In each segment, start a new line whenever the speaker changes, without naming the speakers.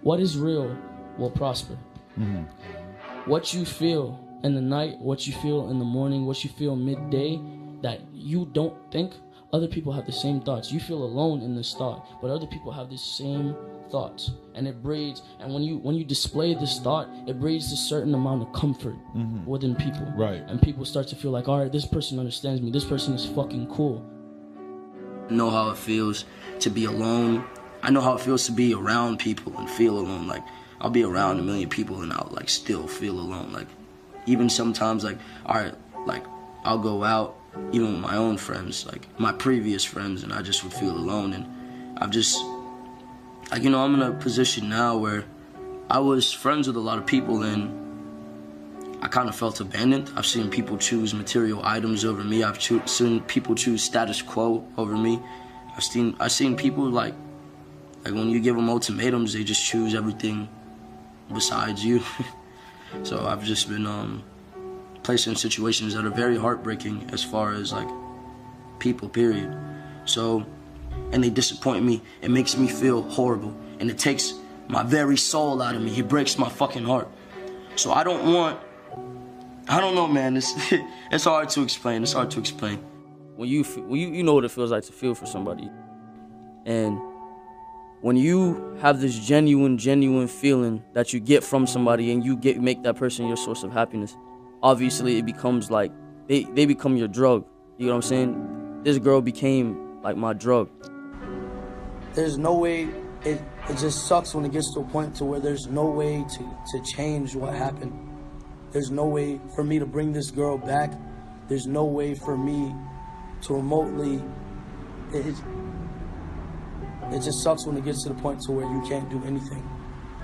what is real will prosper. Mm-hmm. What you feel in the night, what you feel in the morning, what you feel midday, that you don't think, other people have the same thoughts. You feel alone in this thought, but other people have the same thoughts, and it breeds. And when you display this thought, it breeds a certain amount of comfort within people.
Right.
And people start to feel like, all right, this person understands me. This person is fucking cool.
I know how it feels to be alone. I know how it feels to be around people and feel alone. Like, I'll be around a million people and I'll like still feel alone. Like, even sometimes, like, all right, like I'll go out, even with my own friends, like my previous friends, and I just would feel alone. And I've just, like, you know, I'm in a position now where I was friends with a lot of people and I kind of felt abandoned. I've seen people choose material items over me. I've seen people choose status quo over me. I've seen people like when you give them ultimatums, they just choose everything besides you. So I've just been placed in situations that are very heartbreaking as far as like people, period. So, and they disappoint me. It makes me feel horrible, and it takes my very soul out of me. It breaks my fucking heart. So I don't know, man. It's hard to explain. It's hard to explain.
When you know what it feels like to feel for somebody, and when you have this genuine feeling that you get from somebody, and you make that person your source of happiness, obviously it becomes like they become your drug. You know what I'm saying? This girl became like my drug.
There's no way. It just sucks when it gets to a point to where there's no way to change what happened. There's no way for me to bring this girl back. There's no way for me to remotely. It just sucks when it gets to the point to where you can't do anything.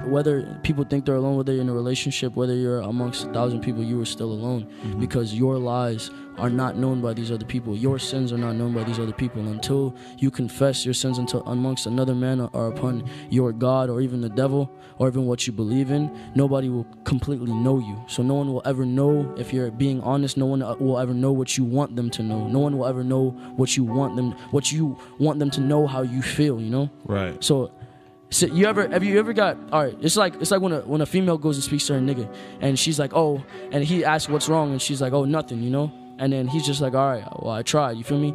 Whether people think they're alone, whether you're in a relationship, whether you're amongst 1,000 people, you are still alone, because your lies are not known by these other people. Your sins are not known by these other people. Until you confess your sins amongst another man or upon your God or even the devil or even what you believe in, nobody will completely know you. So no one will ever know if you're being honest. No one will ever know what you want them to know. No one will ever know what you want them to know, how you feel, you know?
Right.
So have you ever got, all right, it's like when a female goes and speaks to her nigga and she's like, oh, and he asks what's wrong and she's like, oh, nothing, you know? And then he's just like, all right, well, I tried, you feel me?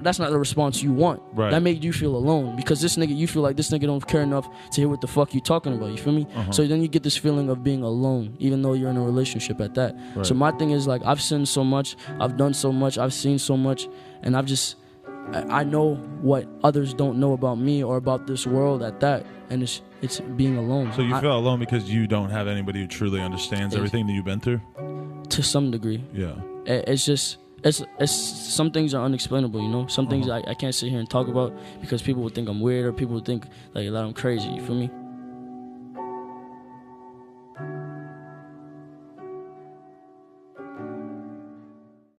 That's not the response you want.
Right.
That made you feel alone, because you feel like this nigga don't care enough to hear what the fuck you talking about, you feel me? So then you get this feeling of being alone, even though you're in a relationship at that. Right. So my thing is, like, I've sinned so much, I've done so much, I've seen so much, and I know what others don't know about me or about this world at that, and it's being alone.
So you feel alone because you don't have anybody who truly understands everything that you've been through?
To some degree.
Yeah.
It's just, it's some things are unexplainable, you know? Some things I can't sit here and talk about because people would think I'm weird, or people would think like that I'm crazy, you feel me?